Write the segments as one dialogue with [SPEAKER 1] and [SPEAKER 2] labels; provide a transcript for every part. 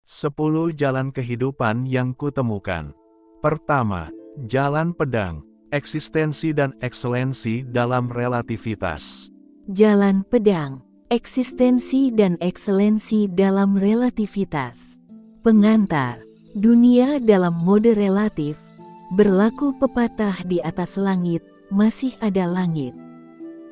[SPEAKER 1] 10 jalan kehidupan yang kutemukan. Pertama, jalan pedang, eksistensi dan ekselensi dalam relativitas.
[SPEAKER 2] Jalan pedang, eksistensi dan ekselensi dalam relativitas. Pengantar, dunia dalam mode relatif, berlaku pepatah di atas langit, masih ada langit.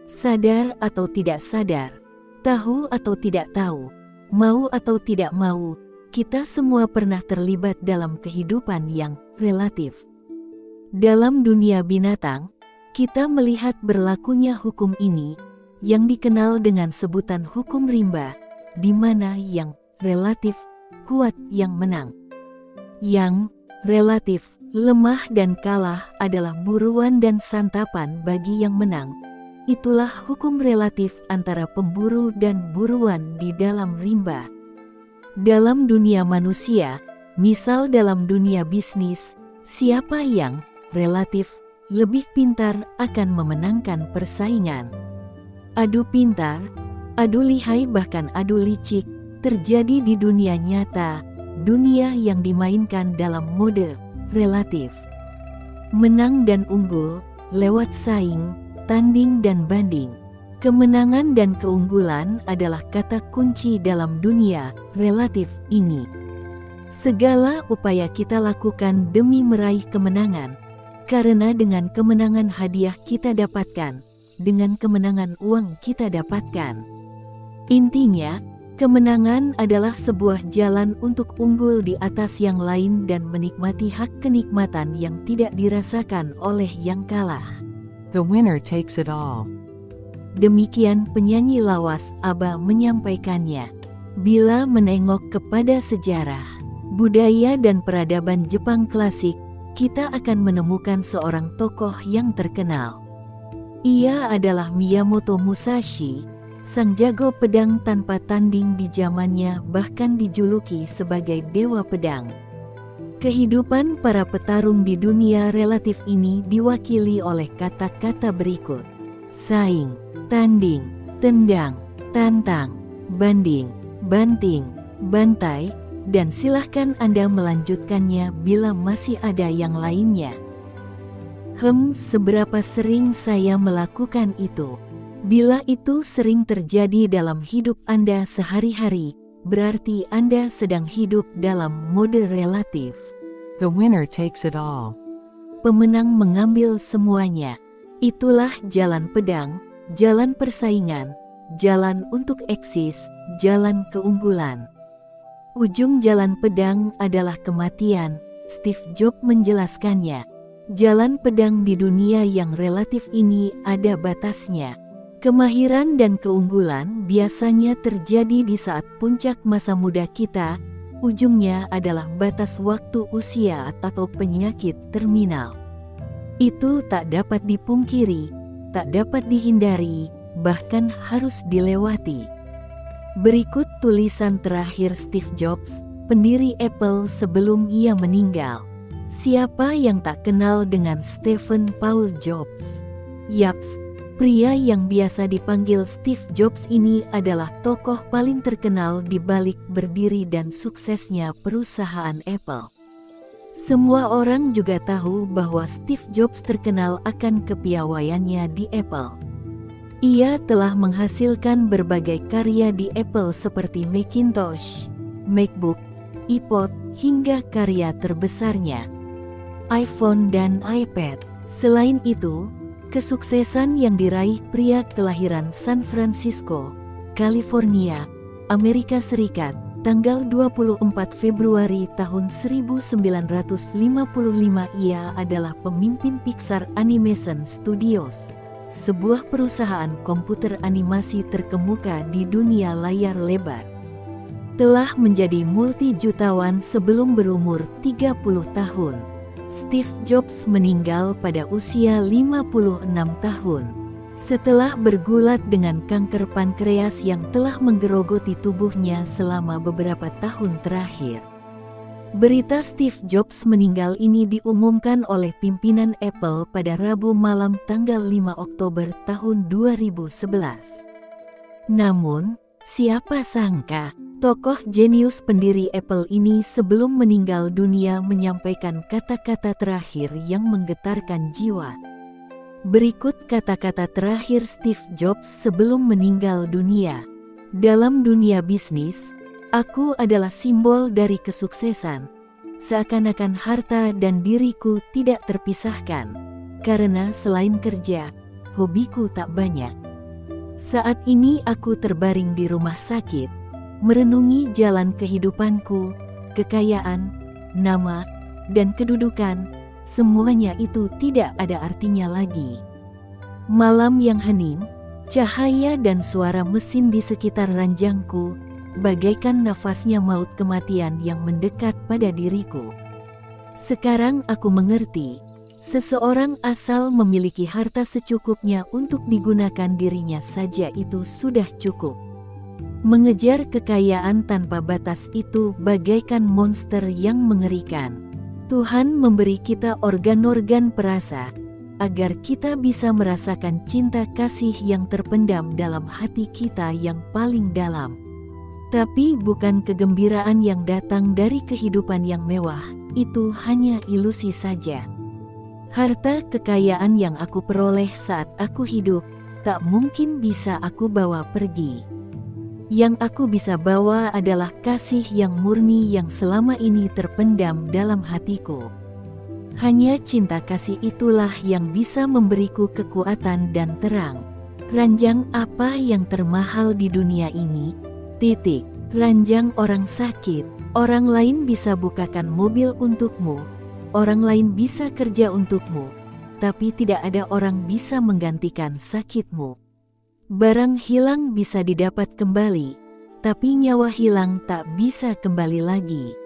[SPEAKER 2] Sadar atau tidak sadar, tahu atau tidak tahu, mau atau tidak mau, kita semua pernah terlibat dalam kehidupan yang relatif. Dalam dunia binatang, kita melihat berlakunya hukum ini, yang dikenal dengan sebutan hukum rimba, di mana yang relatif kuat yang menang. Yang relatif lemah dan kalah adalah buruan dan santapan bagi yang menang. Itulah hukum relatif antara pemburu dan buruan di dalam rimba. Dalam dunia manusia, misal dalam dunia bisnis, siapa yang relatif lebih pintar akan memenangkan persaingan. Adu pintar, adu lihai bahkan adu licik terjadi di dunia nyata, dunia yang dimainkan dalam mode relatif. Menang dan unggul lewat saing, tanding dan banding. Kemenangan dan keunggulan adalah kata kunci dalam dunia relatif ini. Segala upaya kita lakukan demi meraih kemenangan, karena dengan kemenangan hadiah kita dapatkan, dengan kemenangan uang kita dapatkan. Intinya, kemenangan adalah sebuah jalan untuk unggul di atas yang lain dan menikmati hak kenikmatan yang tidak dirasakan oleh yang kalah.
[SPEAKER 3] The winner takes it all.
[SPEAKER 2] Demikian penyanyi lawas ABBA menyampaikannya. Bila menengok kepada sejarah, budaya dan peradaban Jepang klasik, kita akan menemukan seorang tokoh yang terkenal. Ia adalah Miyamoto Musashi, sang jago pedang tanpa tanding di zamannya, bahkan dijuluki sebagai dewa pedang. Kehidupan para petarung di dunia relatif ini diwakili oleh kata-kata berikut: saing, tanding, tendang, tantang, banding, banting, bantai, dan silahkan Anda melanjutkannya bila masih ada yang lainnya. Seberapa sering saya melakukan itu? Bila itu sering terjadi dalam hidup Anda sehari-hari, berarti Anda sedang hidup dalam mode relatif.
[SPEAKER 3] The winner takes it all.
[SPEAKER 2] Pemenang mengambil semuanya. Itulah jalan pedang, jalan persaingan, jalan untuk eksis, jalan keunggulan. Ujung jalan pedang adalah kematian, Steve Jobs menjelaskannya. Jalan pedang di dunia yang relatif ini ada batasnya. Kemahiran dan keunggulan biasanya terjadi di saat puncak masa muda kita, ujungnya adalah batas waktu usia atau penyakit terminal. Itu tak dapat dipungkiri, tak dapat dihindari, bahkan harus dilewati. Berikut tulisan terakhir Steve Jobs, pendiri Apple sebelum ia meninggal. Siapa yang tak kenal dengan Stephen Paul Jobs? Yaps, pria yang biasa dipanggil Steve Jobs ini adalah tokoh paling terkenal di balik berdiri dan suksesnya perusahaan Apple. Semua orang juga tahu bahwa Steve Jobs terkenal akan kepiawaiannya di Apple. Ia telah menghasilkan berbagai karya di Apple seperti Macintosh, MacBook, iPod, hingga karya terbesarnya, iPhone dan iPad. Selain itu, kesuksesan yang diraih pria kelahiran San Francisco, California, Amerika Serikat, tanggal 24 Februari tahun 1955, ia adalah pemimpin Pixar Animation Studios, sebuah perusahaan komputer animasi terkemuka di dunia layar lebar. Telah menjadi multi-jutawan sebelum berumur 30 tahun. Steve Jobs meninggal pada usia 56 tahun. Setelah bergulat dengan kanker pankreas yang telah menggerogoti tubuhnya selama beberapa tahun terakhir. Berita Steve Jobs meninggal ini diumumkan oleh pimpinan Apple pada Rabu malam tanggal 5 Oktober tahun 2011. Namun, siapa sangka, Tokoh jenius pendiri Apple ini sebelum meninggal dunia menyampaikan kata-kata terakhir yang menggetarkan jiwa. Berikut kata-kata terakhir Steve Jobs sebelum meninggal dunia. Dalam dunia bisnis, aku adalah simbol dari kesuksesan. Seakan-akan harta dan diriku tidak terpisahkan. Karena selain kerja, hobiku tak banyak. Saat ini aku terbaring di rumah sakit, merenungi jalan kehidupanku, kekayaan, nama, dan kedudukan, semuanya itu tidak ada artinya lagi. Malam yang hening, cahaya dan suara mesin di sekitar ranjangku, bagaikan nafasnya maut kematian yang mendekat pada diriku. Sekarang aku mengerti, seseorang asal memiliki harta secukupnya untuk digunakan dirinya saja itu sudah cukup. Mengejar kekayaan tanpa batas itu bagaikan monster yang mengerikan. Tuhan memberi kita organ-organ perasa, agar kita bisa merasakan cinta kasih yang terpendam dalam hati kita yang paling dalam. Tapi bukan kegembiraan yang datang dari kehidupan yang mewah, itu hanya ilusi saja. Harta kekayaan yang aku peroleh saat aku hidup, tak mungkin bisa aku bawa pergi. Yang aku bisa bawa adalah kasih yang murni yang selama ini terpendam dalam hatiku. Hanya cinta kasih itulah yang bisa memberiku kekuatan dan terang. Ranjang apa yang termahal di dunia ini? Ranjang orang sakit. Orang lain bisa bukakan mobil untukmu. Orang lain bisa kerja untukmu. Tapi tidak ada orang bisa menggantikan sakitmu. Barang hilang bisa didapat kembali, tapi nyawa hilang tak bisa kembali lagi.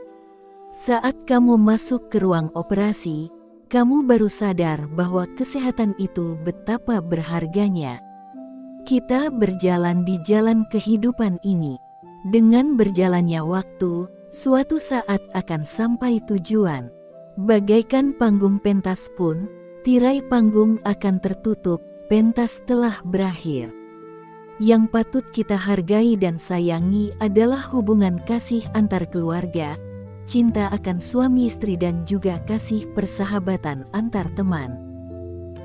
[SPEAKER 2] Saat kamu masuk ke ruang operasi, kamu baru sadar bahwa kesehatan itu betapa berharganya. Kita berjalan di jalan kehidupan ini. Dengan berjalannya waktu, suatu saat akan sampai tujuan. Bagaikan panggung pentas pun, tirai panggung akan tertutup, pentas telah berakhir. Yang patut kita hargai dan sayangi adalah hubungan kasih antar keluarga, cinta akan suami istri dan juga kasih persahabatan antar teman.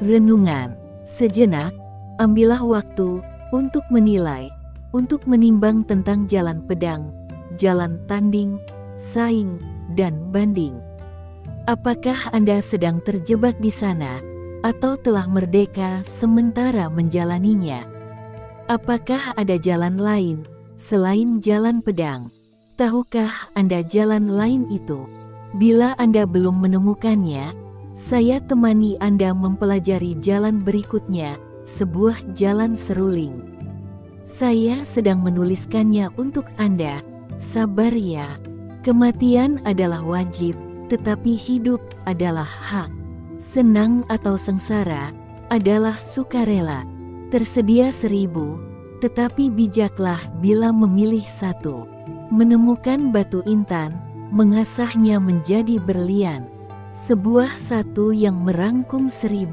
[SPEAKER 2] Renungan, sejenak, ambillah waktu untuk menilai, untuk menimbang tentang jalan pedang, jalan tanding, saing, dan banding. Apakah Anda sedang terjebak di sana, atau telah merdeka sementara menjalaninya? Apakah ada jalan lain, selain jalan pedang? Tahukah Anda jalan lain itu? Bila Anda belum menemukannya, saya temani Anda mempelajari jalan berikutnya, sebuah jalan seruling. Saya sedang menuliskannya untuk Anda, sabar ya. Kematian adalah wajib, tetapi hidup adalah hak. Senang atau sengsara adalah sukarela. Tersedia 1000, tetapi bijaklah bila memilih 1. Menemukan batu intan, mengasahnya menjadi berlian. Sebuah satu yang merangkum 1000.